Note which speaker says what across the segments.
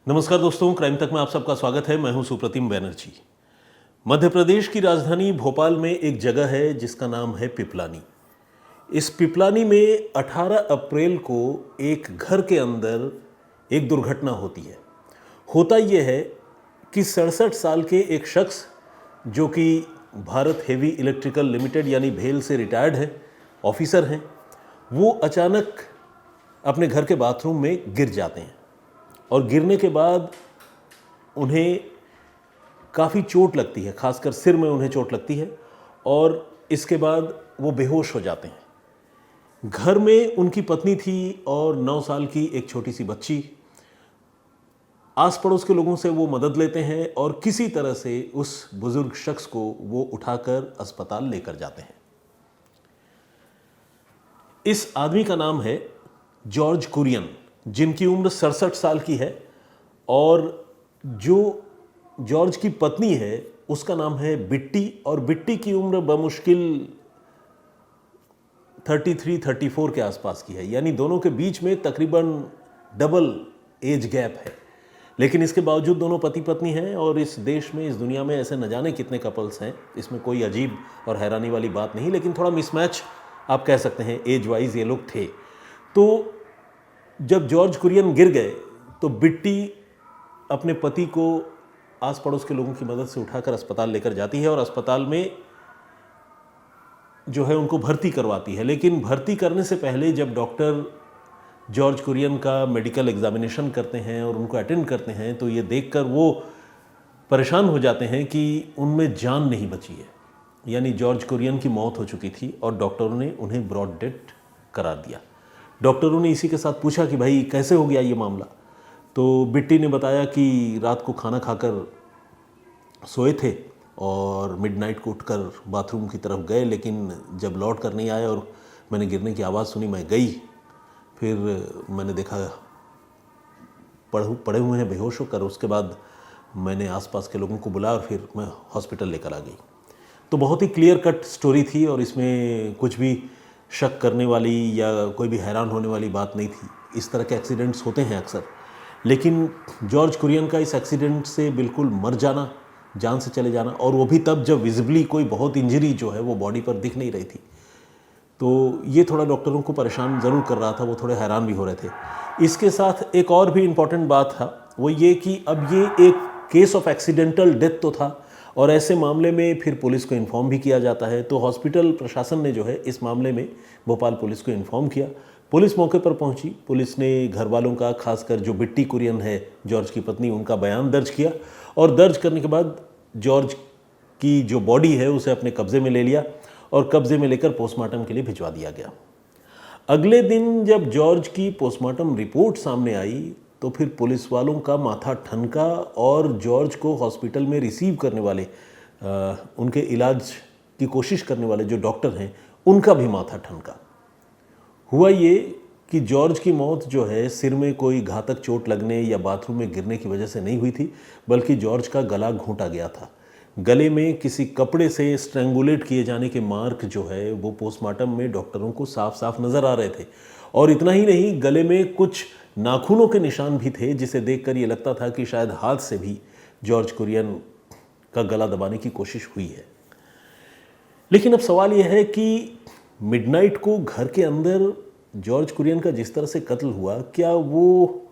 Speaker 1: नमस्कार दोस्तों, क्राइम तक में आप सबका स्वागत है। मैं हूं सुप्रतिम बैनर्जी। मध्य प्रदेश की राजधानी भोपाल में एक जगह है जिसका नाम है पिपलानी। इस पिपलानी में 18 अप्रैल को एक घर के अंदर एक दुर्घटना होती है। होता यह है कि 67 साल के एक शख्स जो कि भारत हेवी इलेक्ट्रिकल लिमिटेड यानी भेल से रिटायर्ड है, ऑफिसर हैं, वो अचानक अपने घर के बाथरूम में गिर जाते हैं और गिरने के बाद उन्हें काफ़ी चोट लगती है, खासकर सिर में उन्हें चोट लगती है और इसके बाद वो बेहोश हो जाते हैं। घर में उनकी पत्नी थी और 9 साल की एक छोटी सी बच्ची। आस पड़ोस के लोगों से वो मदद लेते हैं और किसी तरह से उस बुजुर्ग शख्स को वो उठाकर अस्पताल लेकर जाते हैं। इस आदमी का नाम है जॉर्ज कुरियन, जिनकी उम्र 67 साल की है और जो जॉर्ज की पत्नी है उसका नाम है बिट्टी और बिट्टी की उम्र बमुश्किल 33-34 के आसपास की है, यानी दोनों के बीच में तकरीबन डबल एज गैप है। लेकिन इसके बावजूद दोनों पति पत्नी हैं और इस देश में, इस दुनिया में ऐसे न जाने कितने कपल्स हैं। इसमें कोई अजीब और हैरानी वाली बात नहीं, लेकिन थोड़ा मिसमैच आप कह सकते हैं, एज वाइज ये लोग थे। तो जब जॉर्ज कुरियन गिर गए तो बिट्टी अपने पति को आस पड़ोस के लोगों की मदद से उठाकर अस्पताल लेकर जाती है और अस्पताल में जो है उनको भर्ती करवाती है। लेकिन भर्ती करने से पहले जब डॉक्टर जॉर्ज कुरियन का मेडिकल एग्जामिनेशन करते हैं और उनको अटेंड करते हैं तो ये देखकर वो परेशान हो जाते हैं कि उनमें जान नहीं बची है, यानी जॉर्ज कुरियन की मौत हो चुकी थी और डॉक्टरों ने उन्हें ब्रॉड डेथ करार दिया। डॉक्टरों ने इसी के साथ पूछा कि भाई कैसे हो गया ये मामला, तो बिट्टी ने बताया कि रात को खाना खाकर सोए थे और मिडनाइट को उठकर बाथरूम की तरफ गए, लेकिन जब लौट कर नहीं आए और मैंने गिरने की आवाज़ सुनी, मैं गई, फिर मैंने देखा पड़े हुए हैं बेहोश होकर। उसके बाद मैंने आसपास के लोगों को बुलाया और फिर मैं हॉस्पिटल लेकर आ गई। तो बहुत ही क्लियर कट स्टोरी थी और इसमें कुछ भी शक करने वाली या कोई भी हैरान होने वाली बात नहीं थी। इस तरह के एक्सीडेंट्स होते हैं अक्सर, लेकिन जॉर्ज कुरियन का इस एक्सीडेंट से बिल्कुल मर जाना, जान से चले जाना, और वो भी तब जब विजिबली कोई बहुत इंजरी जो है वो बॉडी पर दिख नहीं रही थी, तो ये थोड़ा डॉक्टरों को परेशान ज़रूर कर रहा था। वो थोड़े हैरान भी हो रहे थे। इसके साथ एक और भी इम्पॉर्टेंट बात था, वो ये कि अब ये एक केस ऑफ एक्सीडेंटल डेथ तो था और ऐसे मामले में फिर पुलिस को इन्फॉर्म भी किया जाता है। तो हॉस्पिटल प्रशासन ने जो है इस मामले में भोपाल पुलिस को इन्फॉर्म किया। पुलिस मौके पर पहुंची। पुलिस ने घर वालों का, खासकर जो बिट्टी कुरियन है जॉर्ज की पत्नी, उनका बयान दर्ज किया और दर्ज करने के बाद जॉर्ज की जो बॉडी है उसे अपने कब्जे में ले लिया और कब्जे में लेकर पोस्टमार्टम के लिए भिजवा दिया गया। अगले दिन जब जॉर्ज की पोस्टमार्टम रिपोर्ट सामने आई तो फिर पुलिस वालों का माथा ठनका और जॉर्ज को हॉस्पिटल में रिसीव करने वाले, उनके इलाज की कोशिश करने वाले जो डॉक्टर हैं, उनका भी माथा ठनका। हुआ ये कि जॉर्ज की मौत जो है सिर में कोई घातक चोट लगने या बाथरूम में गिरने की वजह से नहीं हुई थी, बल्कि जॉर्ज का गला घोंटा गया था। गले में किसी कपड़े से स्ट्रैंगुलेट किए जाने के मार्क जो है वो पोस्टमार्टम में डॉक्टरों को साफ साफ नज़र आ रहे थे। और इतना ही नहीं, गले में कुछ नाखूनों के निशान भी थे, जिसे देखकर ये लगता था कि शायद हाथ से भी जॉर्ज कुरियन का गला दबाने की कोशिश हुई है। लेकिन अब सवाल यह है कि मिडनाइट को घर के अंदर जॉर्ज कुरियन का जिस तरह से कत्ल हुआ, क्या वो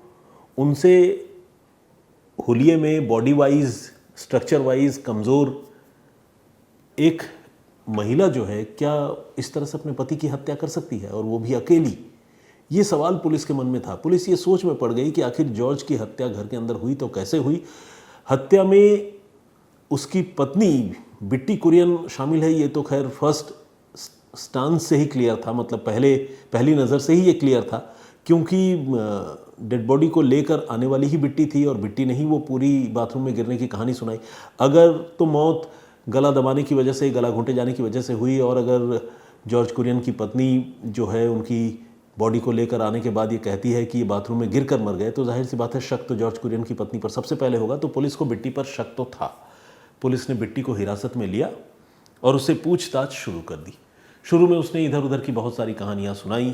Speaker 1: उनसे हुलिये में बॉडी वाइज, स्ट्रक्चर वाइज कमज़ोर एक महिला जो है, क्या इस तरह से अपने पति की हत्या कर सकती है, और वो भी अकेली? ये सवाल पुलिस के मन में था। पुलिस ये सोच में पड़ गई कि आखिर जॉर्ज की हत्या घर के अंदर हुई तो कैसे हुई। हत्या में उसकी पत्नी बिट्टी कुरियन शामिल है, ये तो खैर फर्स्ट स्टांस से ही क्लियर था, मतलब पहली नज़र से ही ये क्लियर था, क्योंकि डेड बॉडी को लेकर आने वाली ही बिट्टी थी और बिट्टी ने ही वो पूरी बाथरूम में गिरने की कहानी सुनाई। अगर तो मौत गला दबाने की वजह से, गला घोंटे जाने की वजह से हुई, और अगर जॉर्ज कुरियन की पत्नी जो है उनकी बॉडी को लेकर आने के बाद ये कहती है कि ये बाथरूम में गिर कर मर गए, तो जाहिर सी बात है शक तो जॉर्ज कुरियन की पत्नी पर सबसे पहले होगा। तो पुलिस को बिट्टी पर शक तो था। पुलिस ने बिट्टी को हिरासत में लिया और उससे पूछताछ शुरू कर दी। शुरू में उसने इधर उधर की बहुत सारी कहानियाँ सुनाई,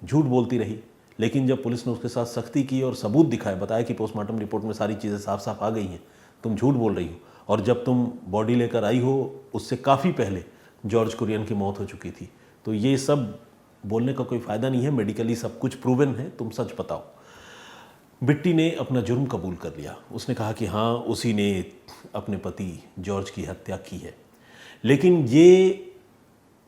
Speaker 1: झूठ बोलती रही, लेकिन जब पुलिस ने उसके साथ सख्ती की और सबूत दिखाए, बताया कि पोस्टमार्टम रिपोर्ट में सारी चीज़ें साफ साफ आ गई हैं, तुम झूठ बोल रही हो, और जब तुम बॉडी लेकर आई हो उससे काफ़ी पहले जॉर्ज कुरियन की मौत हो चुकी थी, तो ये सब बोलने का कोई फ़ायदा नहीं है, मेडिकली सब कुछ प्रूवन है, तुम सच बताओ। बिट्टी ने अपना जुर्म कबूल कर लिया। उसने कहा कि हाँ, उसी ने अपने पति जॉर्ज की हत्या की है। लेकिन ये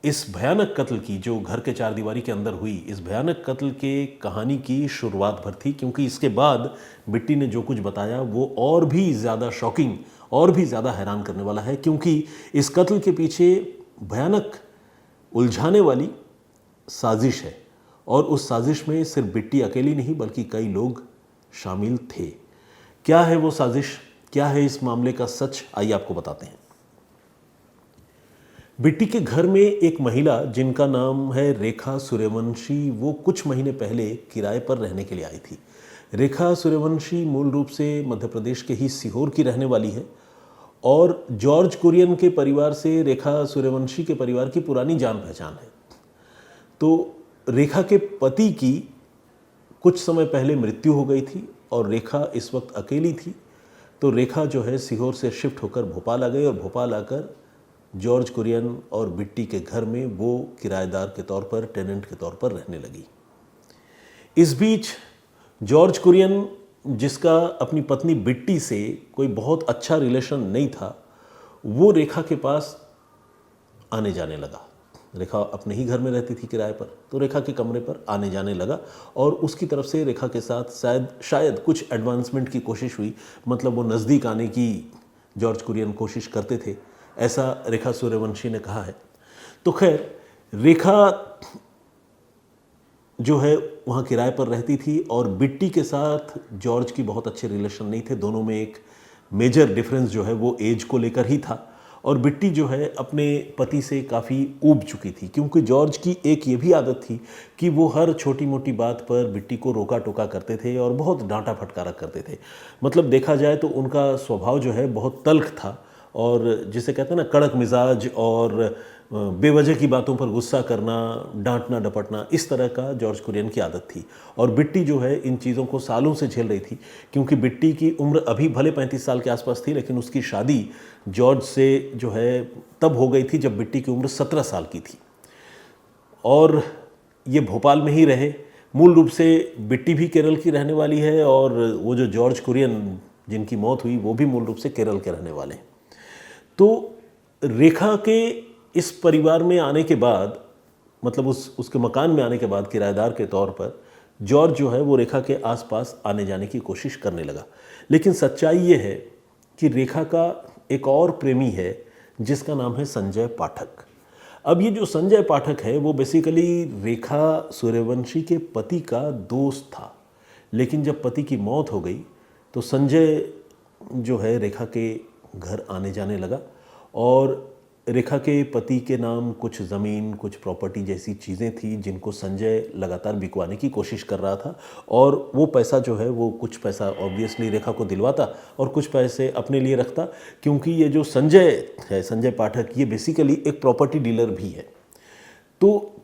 Speaker 1: इस भयानक कत्ल की जो घर के चार दीवारी के अंदर हुई, इस भयानक कत्ल के कहानी की शुरुआत भर थी, क्योंकि इसके बाद बिट्टी ने जो कुछ बताया वो और भी ज़्यादा शॉकिंग और भी ज़्यादा हैरान करने वाला है, क्योंकि इस कत्ल के पीछे भयानक उलझाने वाली साजिश है, और उस साजिश में सिर्फ बिट्टी अकेली नहीं बल्कि कई लोग शामिल थे। क्या है वो साजिश, क्या है इस मामले का सच, आइए आपको बताते हैं। बिट्टी के घर में एक महिला जिनका नाम है रेखा सूर्यवंशी, वो कुछ महीने पहले किराए पर रहने के लिए आई थी। रेखा सूर्यवंशी मूल रूप से मध्य प्रदेश के ही सीहोर की रहने वाली है, और जॉर्ज कुरियन के परिवार से रेखा सूर्यवंशी के परिवार की पुरानी जान पहचान है। तो रेखा के पति की कुछ समय पहले मृत्यु हो गई थी और रेखा इस वक्त अकेली थी। तो रेखा जो है सीहोर से शिफ्ट होकर भोपाल आ गई, और भोपाल आकर जॉर्ज कुरियन और बिट्टी के घर में वो किराएदार के तौर पर, टेनेंट के तौर पर रहने लगी। इस बीच जॉर्ज कुरियन, जिसका अपनी पत्नी बिट्टी से कोई बहुत अच्छा रिलेशन नहीं था, वो रेखा के पास आने जाने लगा। रेखा अपने ही घर में रहती थी किराए पर, तो रेखा के कमरे पर आने जाने लगा, और उसकी तरफ से रेखा के साथ शायद कुछ एडवांसमेंट की कोशिश हुई, मतलब वो नज़दीक आने की जॉर्ज कुरियन कोशिश करते थे, ऐसा रेखा सूर्यवंशी ने कहा है। तो खैर, रेखा जो है वहाँ किराए पर रहती थी, और बिट्टी के साथ जॉर्ज की बहुत अच्छे रिलेशन नहीं थे। दोनों में एक मेजर डिफरेंस जो है वो एज को लेकर ही था, और बिट्टी जो है अपने पति से काफ़ी ऊब चुकी थी, क्योंकि जॉर्ज की एक ये भी आदत थी कि वो हर छोटी मोटी बात पर बिट्टी को रोका टोका करते थे और बहुत डांटा फटकारा करते थे। मतलब देखा जाए तो उनका स्वभाव जो है बहुत तल्ख था, और जिसे कहते हैं ना कड़क मिजाज, और बेवजह की बातों पर गुस्सा करना, डांटना डपटना, इस तरह का जॉर्ज कुरियन की आदत थी। और बिट्टी जो है इन चीज़ों को सालों से झेल रही थी, क्योंकि बिट्टी की उम्र अभी भले 35 साल के आसपास थी, लेकिन उसकी शादी जॉर्ज से जो है तब हो गई थी जब बिट्टी की उम्र 17 साल की थी। और ये भोपाल में ही रहे। मूल रूप से बिट्टी भी केरल की रहने वाली है, और वो जो जॉर्ज कुरियन जिनकी मौत हुई वो भी मूल रूप से केरल के रहने वाले हैं। तो रेखा के इस परिवार में आने के बाद, मतलब उसके मकान में आने के बाद किराएदार के तौर पर, जॉर्ज जो है वो रेखा के आसपास आने जाने की कोशिश करने लगा। लेकिन सच्चाई ये है कि रेखा का एक और प्रेमी है जिसका नाम है संजय पाठक। अब ये जो संजय पाठक है वो बेसिकली रेखा सूर्यवंशी के पति का दोस्त था, लेकिन जब पति की मौत हो गई तो संजय जो है रेखा के घर आने जाने लगा, और रेखा के पति के नाम कुछ ज़मीन, कुछ प्रॉपर्टी जैसी चीज़ें थी जिनको संजय लगातार बिकवाने की कोशिश कर रहा था, और वो पैसा जो है वो कुछ पैसा ऑब्वियसली रेखा को दिलवाता और कुछ पैसे अपने लिए रखता, क्योंकि ये जो संजय है, संजय पाठक, ये बेसिकली एक प्रॉपर्टी डीलर भी है। तो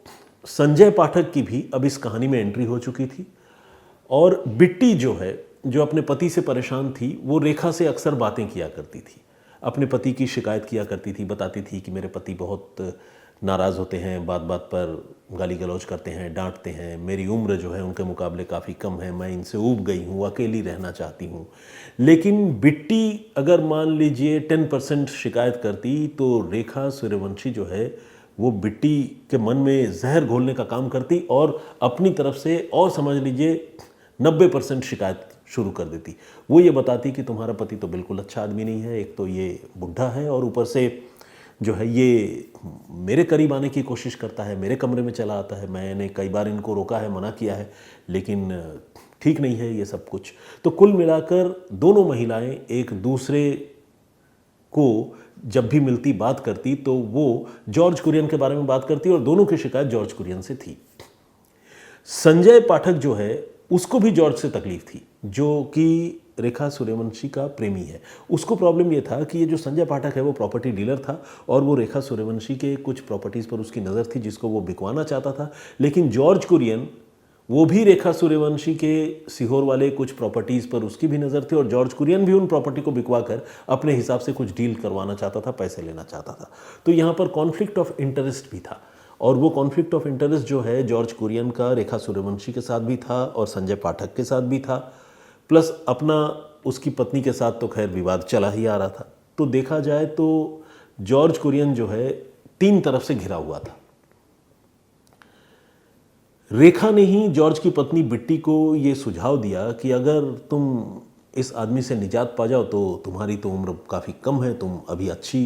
Speaker 1: संजय पाठक की भी अब इस कहानी में एंट्री हो चुकी थी, और बिट्टी जो है, जो अपने पति से परेशान थी, वो रेखा से अक्सर बातें किया करती थी, अपने पति की शिकायत किया करती थी, बताती थी कि मेरे पति बहुत नाराज़ होते हैं, बात बात पर गाली गलौज करते हैं, डांटते हैं, मेरी उम्र जो है उनके मुकाबले काफ़ी कम है, मैं इनसे ऊब गई हूँ, अकेली रहना चाहती हूँ। लेकिन बिट्टी अगर मान लीजिए 10% शिकायत करती, तो रेखा सूर्यवंशी जो है वो बिट्टी के मन में जहर घोलने का काम करती, और अपनी तरफ से और समझ लीजिए 90% शिकायत शुरू कर देती। वो ये बताती कि तुम्हारा पति तो बिल्कुल अच्छा आदमी नहीं है, एक तो ये बुढ़ा है, और ऊपर से जो है ये मेरे करीब आने की कोशिश करता है, मेरे कमरे में चला आता है, मैंने कई बार इनको रोका है, मना किया है, लेकिन ठीक नहीं है ये सब कुछ। तो कुल मिलाकर दोनों महिलाएं एक दूसरे को जब भी मिलती, बात करती, तो वो जॉर्ज कुरियन के बारे में बात करती, और दोनों की शिकायत जॉर्ज कुरियन से थी। संजय पाठक जो है उसको भी जॉर्ज से तकलीफ थी, जो कि रेखा सूर्यवंशी का प्रेमी है। उसको प्रॉब्लम ये था कि ये जो संजय पाठक है वो प्रॉपर्टी डीलर था, और वो रेखा सूर्यवंशी के कुछ प्रॉपर्टीज़ पर उसकी नज़र थी जिसको वो बिकवाना चाहता था, लेकिन जॉर्ज कुरियन वो भी रेखा सूर्यवंशी के सीहोर वाले कुछ प्रॉपर्टीज़ पर उसकी भी नज़र थी और जॉर्ज कुरियन भी उन प्रॉपर्टी को बिकवा कर अपने हिसाब से कुछ डील करवाना चाहता था, पैसे लेना चाहता था। तो यहाँ पर कॉन्फ्लिक्ट ऑफ इंटरेस्ट भी था और वो कॉन्फ्लिक्ट ऑफ इंटरेस्ट जो है जॉर्ज कुरियन का रेखा सूर्यवंशी के साथ भी था और संजय पाठक के साथ भी था, प्लस अपना उसकी पत्नी के साथ तो खैर विवाद चला ही आ रहा था। तो देखा जाए तो जॉर्ज कुरियन जो है 3 तरफ से घिरा हुआ था। रेखा ने ही जॉर्ज की पत्नी बिट्टी को ये सुझाव दिया कि अगर तुम इस आदमी से निजात पा जाओ तो तुम्हारी तो उम्र काफ़ी कम है, तुम अभी अच्छी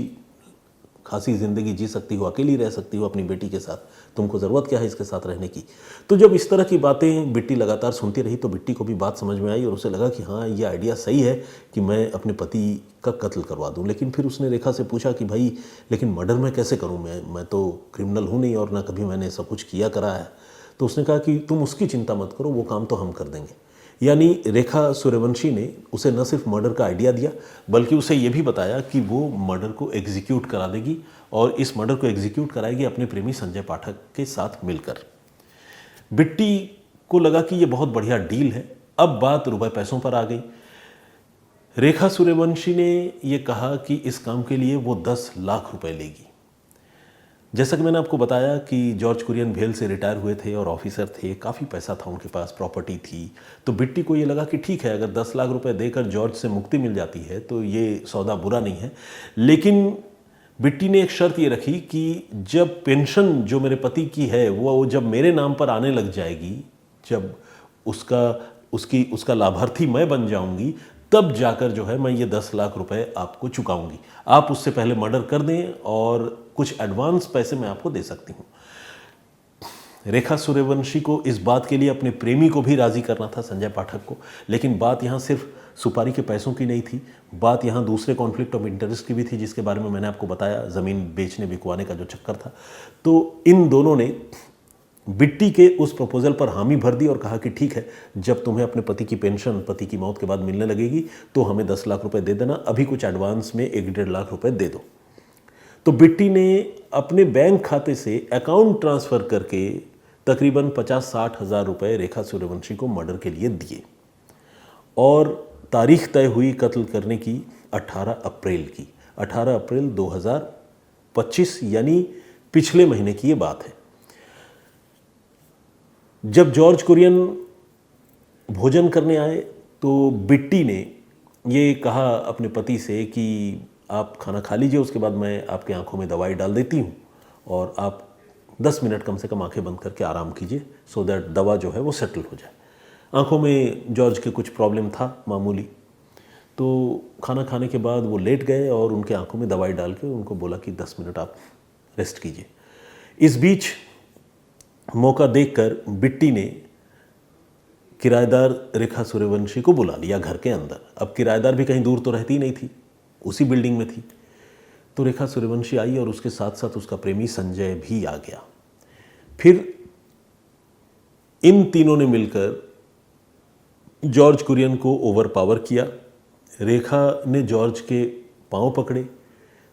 Speaker 1: खासी ज़िंदगी जी सकती हो, अकेली रह सकती हो अपनी बेटी के साथ, तुमको ज़रूरत क्या है इसके साथ रहने की। तो जब इस तरह की बातें बिट्टी लगातार सुनती रही तो बिट्टी को भी बात समझ में आई और उसे लगा कि हाँ ये आइडिया सही है कि मैं अपने पति का कत्ल करवा दूं। लेकिन फिर उसने रेखा से पूछा कि भाई लेकिन मर्डर मैं कैसे करूं, मैं तो क्रिमिनल हूं नहीं और ना कभी मैंने ऐसा कुछ किया करा है। तो उसने कहा कि तुम उसकी चिंता मत करो, वो काम तो हम कर देंगे। यानी रेखा सूर्यवंशी ने उसे न सिर्फ मर्डर का आइडिया दिया बल्कि उसे ये भी बताया कि वो मर्डर को एग्जीक्यूट करा देगी और इस मर्डर को एग्जीक्यूट कराएगी अपने प्रेमी संजय पाठक के साथ मिलकर। बिट्टी को लगा कि ये बहुत बढ़िया डील है। अब बात रुपए पैसों पर आ गई। रेखा सूर्यवंशी ने ये कहा कि इस काम के लिए वो 10 लाख रुपए लेगी। जैसा कि मैंने आपको बताया कि जॉर्ज कुरियन भेल से रिटायर हुए थे और ऑफिसर थे, काफ़ी पैसा था उनके पास, प्रॉपर्टी थी। तो बिट्टी को ये लगा कि ठीक है, अगर 10 लाख रुपए देकर जॉर्ज से मुक्ति मिल जाती है तो ये सौदा बुरा नहीं है। लेकिन बिट्टी ने एक शर्त ये रखी कि जब पेंशन जो मेरे पति की है वो जब मेरे नाम पर आने लग जाएगी, जब उसका लाभार्थी मैं बन जाऊंगी, तब जाकर जो है मैं ये 10 लाख रुपए आपको चुकाऊंगी। आप उससे पहले मर्डर कर दें और कुछ एडवांस पैसे मैं आपको दे सकती हूँ। रेखा सूर्यवंशी को इस बात के लिए अपने प्रेमी को भी राज़ी करना था, संजय पाठक को। लेकिन बात यहाँ सिर्फ सुपारी के पैसों की नहीं थी, बात यहाँ दूसरे कॉन्फ्लिक्ट ऑफ इंटरेस्ट की भी थी जिसके बारे में मैंने आपको बताया, ज़मीन बेचने बिकवाने का जो चक्कर था। तो इन दोनों ने बिट्टी के उस प्रपोजल पर हामी भर दी और कहा कि ठीक है, जब तुम्हें अपने पति की पेंशन पति की मौत के बाद मिलने लगेगी तो हमें 10 लाख रुपए दे देना, अभी कुछ एडवांस में 1-1.5 लाख रुपए दे दो। तो बिट्टी ने अपने बैंक खाते से अकाउंट ट्रांसफ़र करके तकरीबन 50-60 हज़ार रुपये रेखा सूर्यवंशी को मर्डर के लिए दिए और तारीख तय हुई कत्ल करने की 18 अप्रैल की। 18 अप्रैल 2025 यानी पिछले महीने की ये बात है। जब जॉर्ज कुरियन भोजन करने आए तो बिट्टी ने ये कहा अपने पति से कि आप खाना खा लीजिए, उसके बाद मैं आपके आंखों में दवाई डाल देती हूँ और आप 10 मिनट कम से कम आंखें बंद करके आराम कीजिए, सो दैट दवा जो है वो सेटल हो जाए। आंखों में जॉर्ज के कुछ प्रॉब्लम था मामूली, तो खाना खाने के बाद वो लेट गए और उनके आंखों में दवाई डाल के उनको बोला कि 10 मिनट आप रेस्ट कीजिए। इस बीच मौका देखकर बिट्टी ने किराएदार रेखा सूर्यवंशी को बुला लिया घर के अंदर। अब किराएदार भी कहीं दूर तो रहती नहीं थी, उसी बिल्डिंग में थी। तो रेखा सूर्यवंशी आई और उसके साथ साथ उसका प्रेमी संजय भी आ गया। फिर इन तीनों ने मिलकर जॉर्ज कुरियन को ओवर पावर किया। रेखा ने जॉर्ज के पांव पकड़े,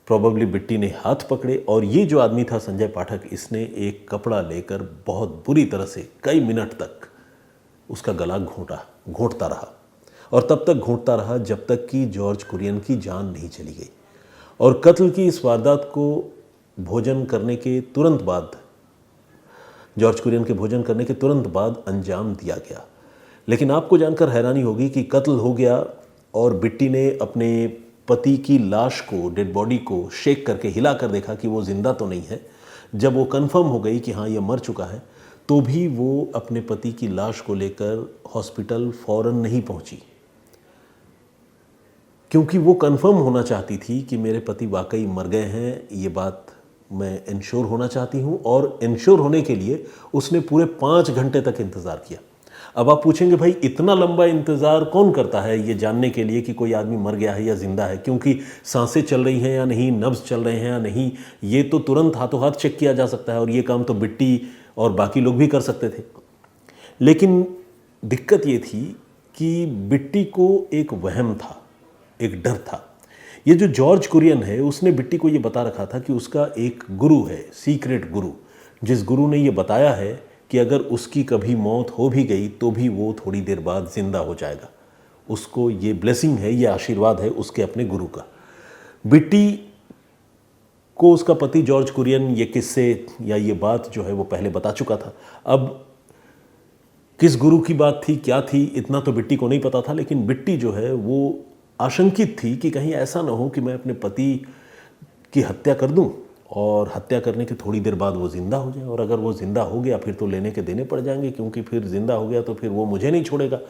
Speaker 1: प्रोबेबली बिट्टी ने हाथ पकड़े और ये जो आदमी था संजय पाठक, इसने एक कपड़ा लेकर बहुत बुरी तरह से कई मिनट तक उसका गला घोंटता रहा और तब तक घोंटता रहा जब तक कि जॉर्ज कुरियन की जान नहीं चली गई। और कत्ल की इस वारदात को भोजन करने के तुरंत बाद, जॉर्ज कुरियन के भोजन करने के तुरंत बाद अंजाम दिया गया। लेकिन आपको जानकर हैरानी होगी कि कत्ल हो गया और बिट्टी ने अपने पति की लाश को, डेड बॉडी को शेक करके हिला कर देखा कि वो जिंदा तो नहीं है। जब वो कंफर्म हो गई कि हाँ ये मर चुका है, तो भी वो अपने पति की लाश को लेकर हॉस्पिटल फौरन नहीं पहुंची, क्योंकि वो कंफर्म होना चाहती थी कि मेरे पति वाकई मर गए हैं, ये बात मैं इंश्योर होना चाहती हूँ। और इंश्योर होने के लिए उसने पूरे 5 घंटे तक इंतज़ार किया। अब आप पूछेंगे भाई इतना लंबा इंतज़ार कौन करता है ये जानने के लिए कि कोई आदमी मर गया है या ज़िंदा है, क्योंकि सांसें चल रही हैं या नहीं, नब्ज़ चल रहे हैं या नहीं, ये तो तुरंत हाथों हाथ चेक किया जा सकता है और ये काम तो बिट्टी और बाकी लोग भी कर सकते थे। लेकिन दिक्कत ये थी कि बिट्टी को एक वहम था, एक डर था। ये जो जॉर्ज कुरियन है उसने बिट्टी को ये बता रखा था कि उसका एक गुरु है, सीक्रेट गुरु, जिस गुरु ने ये बताया है कि अगर उसकी कभी मौत हो भी गई तो भी वो थोड़ी देर बाद ज़िंदा हो जाएगा। उसको ये ब्लेसिंग है, ये आशीर्वाद है उसके अपने गुरु का। बिट्टी को उसका पति जॉर्ज कुरियन ये किस्से या ये बात जो है वो पहले बता चुका था। अब किस गुरु की बात थी, क्या थी, इतना तो बिट्टी को नहीं पता था, लेकिन बिट्टी जो है वो आशंकित थी कि कहीं ऐसा ना हो कि मैं अपने पति की हत्या कर दूं और हत्या करने के थोड़ी देर बाद वो ज़िंदा हो जाए, और अगर वो ज़िंदा हो गया फिर तो लेने के देने पड़ जाएंगे, क्योंकि फिर ज़िंदा हो गया तो फिर वो मुझे नहीं छोड़ेगा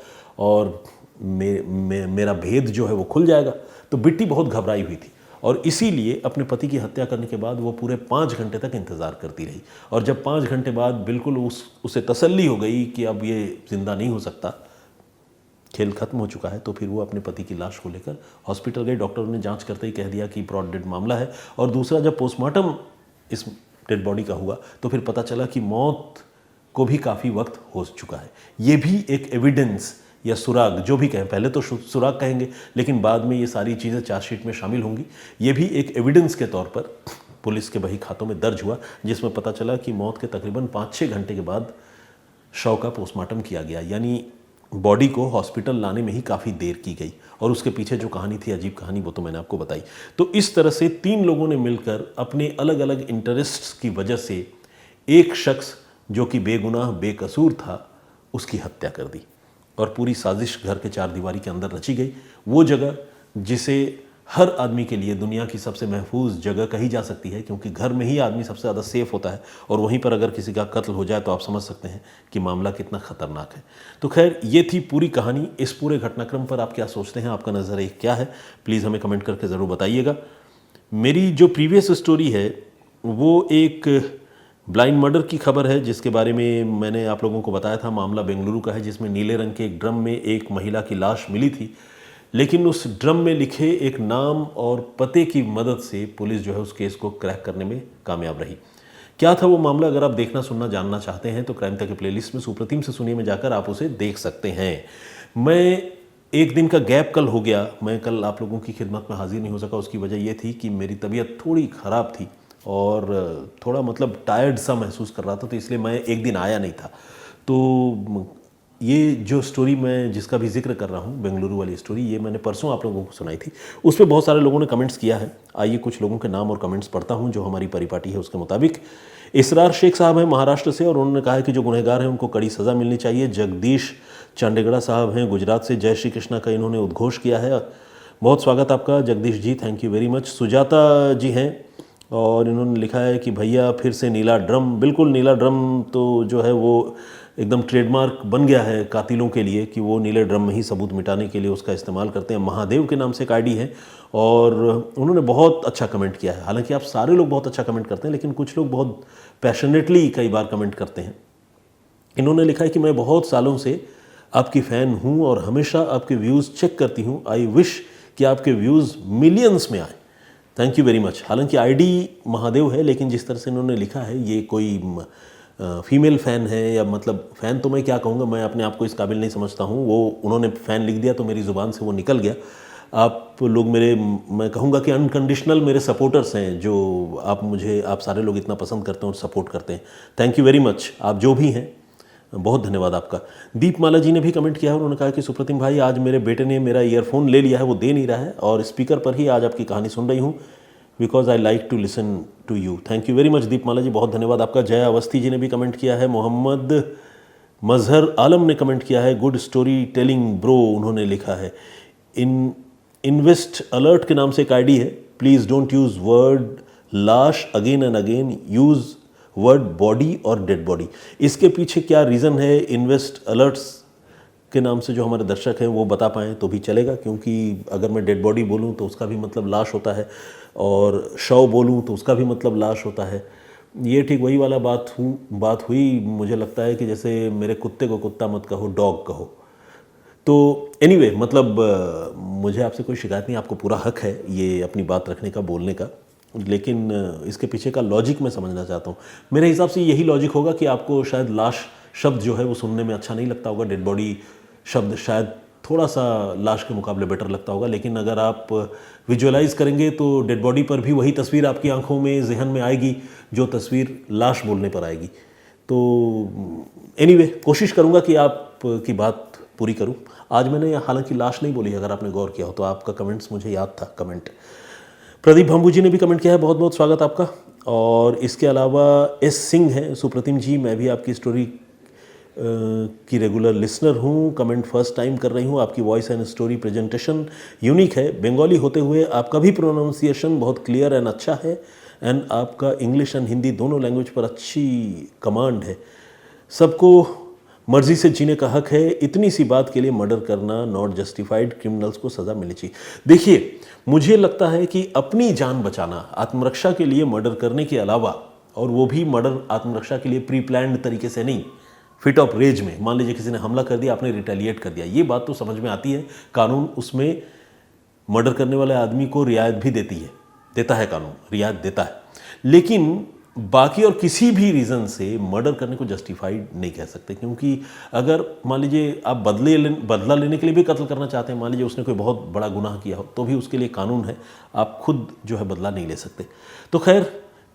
Speaker 1: और मेरा भेद जो है वो खुल जाएगा। तो बिट्टी बहुत घबराई हुई थी और इसीलिए अपने पति की हत्या करने के बाद वो पूरे 5 घंटे तक इंतज़ार करती रही। और जब 5 घंटे बाद बिल्कुल उसे तसल्ली हो गई कि अब ये ज़िंदा नहीं हो सकता, खेल खत्म हो चुका है, तो फिर वो अपने पति की लाश को लेकर हॉस्पिटल गई। डॉक्टरों ने जांच करते ही कह दिया कि ब्रॉड डेड मामला है। और दूसरा, जब पोस्टमार्टम इस डेड बॉडी का हुआ तो फिर पता चला कि मौत को भी काफ़ी वक्त हो चुका है। ये भी एक एविडेंस या सुराग, जो भी कहें, पहले तो सुराग कहेंगे लेकिन बाद में ये सारी चीज़ें चार्जशीट में शामिल होंगी। ये भी एक एविडेंस के तौर पर पुलिस के बही खातों में दर्ज हुआ, जिसमें पता चला कि मौत के तकरीबन 5-6 घंटे के बाद शव का पोस्टमार्टम किया गया, यानी बॉडी को हॉस्पिटल लाने में ही काफ़ी देर की गई। और उसके पीछे जो कहानी थी, अजीब कहानी, वो तो मैंने आपको बताई। तो इस तरह से 3 लोगों ने मिलकर अपने अलग अलग इंटरेस्ट्स की वजह से एक शख्स जो कि बेगुनाह बेकसूर था उसकी हत्या कर दी और पूरी साजिश घर के 4 दीवारी के अंदर रची गई। वो जगह जिसे हर आदमी के लिए दुनिया की सबसे महफूज जगह कही जा सकती है, क्योंकि घर में ही आदमी सबसे ज़्यादा सेफ होता है, और वहीं पर अगर किसी का कत्ल हो जाए तो आप समझ सकते हैं कि मामला कितना ख़तरनाक है। तो खैर, ये थी पूरी कहानी। इस पूरे घटनाक्रम पर आप क्या सोचते हैं, आपका नज़रिया क्या है, प्लीज़ हमें कमेंट करके ज़रूर बताइएगा। मेरी जो प्रीवियस स्टोरी है वो एक ब्लाइंड मर्डर की खबर है, जिसके बारे में मैंने आप लोगों को बताया था। मामला बेंगलुरु का है, जिसमें नीले रंग के एक ड्रम में एक महिला की लाश मिली थी, लेकिन उस ड्रम में लिखे एक नाम और पते की मदद से पुलिस जो है उस केस को क्रैक करने में कामयाब रही। क्या था वो मामला, अगर आप देखना सुनना जानना चाहते हैं तो क्राइम तक के प्लेलिस्ट में सुप्रतिम से सुनिए में जाकर आप उसे देख सकते हैं। मैं एक दिन का गैप कल हो गया, मैं कल आप लोगों की खिदमत में हाजिर नहीं हो सका। उसकी वजह ये थी कि मेरी तबीयत थोड़ी ख़राब थी और थोड़ा मतलब टायर्ड सा महसूस कर रहा था, तो इसलिए मैं एक दिन आया नहीं था। तो ये जो स्टोरी मैं जिसका भी जिक्र कर रहा हूँ, बेंगलुरु वाली स्टोरी, ये मैंने परसों आप लोगों को सुनाई थी। उस पर बहुत सारे लोगों ने कमेंट्स किया है। आइए कुछ लोगों के नाम और कमेंट्स पढ़ता हूँ जो हमारी परिपाटी है उसके मुताबिक। इसरार शेख साहब हैं महाराष्ट्र से, और उन्होंने कहा है कि जो गुनहगार हैं उनको कड़ी सज़ा मिलनी चाहिए। जगदीश चांडेगड़ा साहब हैं गुजरात से, जय श्री कृष्णा का इन्होंने उद्घोष किया है। बहुत स्वागत आपका Jagdish ji, thank you very much. Sujata ji हैं और इन्होंने लिखा है कि भैया फिर से नीला ड्रम। बिल्कुल, नीला ड्रम तो जो है वो एकदम ट्रेडमार्क बन गया है कातिलों के लिए कि वो नीले ड्रम में ही सबूत मिटाने के लिए उसका इस्तेमाल करते हैं। महादेव के नाम से एक आईडी है और उन्होंने बहुत अच्छा कमेंट किया है। हालांकि आप सारे लोग बहुत अच्छा कमेंट करते हैं, लेकिन कुछ लोग बहुत पैशनेटली कई बार कमेंट करते हैं। इन्होंने लिखा है कि मैं बहुत सालों से आपकी फ़ैन हूँ और हमेशा आपके व्यूज़ चेक करती हूँ। आई विश कि आपके व्यूज़ मिलियंस में आए। Thank you very much. हालांकि आईडी महादेव है, लेकिन जिस तरह से इन्होंने लिखा है ये कोई फीमेल फ़ैन है, या मतलब फ़ैन तो मैं क्या कहूँगा, मैं अपने आप को इस काबिल नहीं समझता हूँ। वो उन्होंने फ़ैन लिख दिया तो मेरी ज़ुबान से वो निकल गया। आप लोग मेरे, मैं कहूँगा कि अनकंडीशनल मेरे सपोर्टर्स हैं, जो आप सारे लोग इतना पसंद करते हैं और सपोर्ट करते हैं। थैंक यू वेरी मच, आप जो भी हैं बहुत धन्यवाद आपका। दीपमाला जी ने भी कमेंट किया है, उन्होंने कहा कि सुप्रतिम भाई आज मेरे बेटे ने मेरा ईयरफोन ले लिया है, वो दे नहीं रहा है और स्पीकर पर ही आज आपकी कहानी सुन रही हूँ, because I like to listen to you. Thank you very much Deepmala ji, बहुत धन्यवाद आपका। जया अवस्थी जी ने भी कमेंट किया है। मोहम्मद मजहर आलम ने कमेंट किया है, गुड स्टोरी टेलिंग ब्रो, उन्होंने लिखा है। इन्वेस्ट अलर्ट के नाम से एक आईडी है, प्लीज़ डोंट यूज़ वर्ड लाश again and again, use word body और डेड बॉडी। इसके पीछे क्या रीज़न है, इन्वेस्ट अलर्ट्स के नाम से जो हमारे दर्शक हैं वो बता पाएँ तो भी चलेगा, क्योंकि अगर मैं डेड बॉडी बोलूँ तो उसका भी मतलब लाश होता है, और शव बोलूँ तो उसका भी मतलब लाश होता है। ये ठीक वही वाला बात हुई, मुझे लगता है कि जैसे मेरे कुत्ते को कुत्ता मत कहो, डॉग कहो। तो एनीवे, मतलब मुझे आपसे कोई शिकायत नहीं, आपको पूरा हक है ये अपनी बात रखने का, बोलने का, लेकिन इसके पीछे का लॉजिक मैं समझना चाहता हूँ। मेरे हिसाब से यही लॉजिक होगा कि आपको शायद लाश शब्द जो है वो सुनने में अच्छा नहीं लगता होगा, डेड बॉडी शब्द शायद थोड़ा सा लाश के मुकाबले बेटर लगता होगा, लेकिन अगर आप विजुअलाइज करेंगे तो डेड बॉडी पर भी वही तस्वीर आपकी आंखों में, जहन में आएगी जो तस्वीर लाश बोलने पर आएगी। तो एनीवे कोशिश करूँगा कि आपकी बात पूरी करूँ। आज मैंने हालांकि लाश नहीं बोली, अगर आपने गौर किया हो तो आपका कमेंट्स मुझे याद था। कमेंट प्रदीप भंबू जी ने भी कमेंट किया है, बहुत बहुत स्वागत आपका। और इसके अलावा एस सिंह हैं, सुप्रतिम जी मैं भी आपकी स्टोरी की रेगुलर लिसनर हूँ, कमेंट फर्स्ट टाइम कर रही हूँ। आपकी voice and story presentation unique है, बंगाली होते हुए आपका भी प्रोनाउंसिएशन बहुत क्लियर एंड अच्छा है, एंड आपका इंग्लिश एंड हिंदी दोनों लैंग्वेज पर अच्छी कमांड है। सबको मर्जी से जीने का हक है, इतनी सी बात के लिए मर्डर करना नॉट जस्टिफाइड, क्रिमिनल्स को सज़ा मिलनी चाहिए। देखिए मुझे लगता है कि अपनी जान बचाना, आत्मरक्षा के लिए मर्डर करने के अलावा, और वो भी मर्डर आत्मरक्षा के लिए प्री प्लान्ड तरीके से नहीं, फिट ऑफ रेज में, मान लीजिए किसी ने हमला कर दिया, आपने रिटेलिएट कर दिया, ये बात तो समझ में आती है, कानून उसमें मर्डर करने वाले आदमी को रियायत भी देता है कानून, रियायत देता है। लेकिन बाकी और किसी भी रीज़न से मर्डर करने को जस्टिफाइड नहीं कह सकते, क्योंकि अगर मान लीजिए आप बदला लेने के लिए भी कत्ल करना चाहते हैं, मान लीजिए उसने कोई बहुत बड़ा गुनाह किया हो, तो भी उसके लिए कानून है, आप खुद जो है बदला नहीं ले सकते। तो खैर,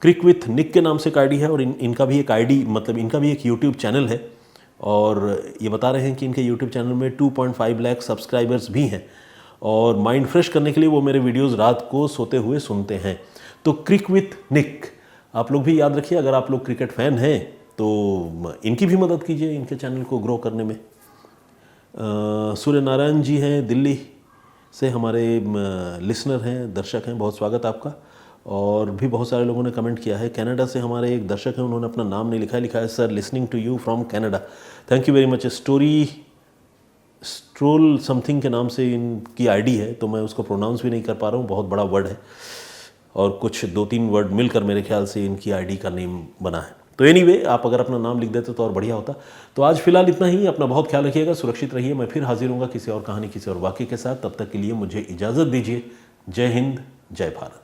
Speaker 1: क्रिक विथ निक के नाम से एक आईडी है, और इनका भी एक आईडी मतलब इनका भी एक यूट्यूब चैनल है, और ये बता रहे हैं कि इनके यूट्यूब चैनल में 2.5 लाख सब्सक्राइबर्स भी हैं, और माइंड फ्रेश करने के लिए वो मेरे वीडियोज़ रात को सोते हुए सुनते हैं। तो क्रिक विथ निक आप लोग भी याद रखिए, अगर आप लोग क्रिकेट फ़ैन हैं तो इनकी भी मदद कीजिए इनके चैनल को ग्रो करने में। सूर्य नारायण जी हैं, दिल्ली से हमारे लिसनर हैं, दर्शक हैं, बहुत स्वागत आपका। और भी बहुत सारे लोगों ने कमेंट किया है। कनाडा से हमारे एक दर्शक हैं, उन्होंने अपना नाम नहीं लिखा है sir, listening to you from Canada, thank you very much. Stroll something के नाम से इनकी आईडी है, तो मैं उसको प्रोनाउंस भी नहीं कर पा रहा हूँ, बहुत बड़ा वर्ड है, और कुछ 2-3 वर्ड मिलकर मेरे ख्याल से इनकी आईडी का नेम बना है। तो एनीवे आप अगर अपना नाम लिख देते तो और बढ़िया होता। तो आज फिलहाल इतना ही, अपना बहुत ख्याल रखिएगा, सुरक्षित रहिए। मैं फिर हाजिर होऊंगा किसी और कहानी, किसी और वाक़े के साथ। तब तक के लिए मुझे इजाज़त दीजिए। जय हिंद, जय भारत।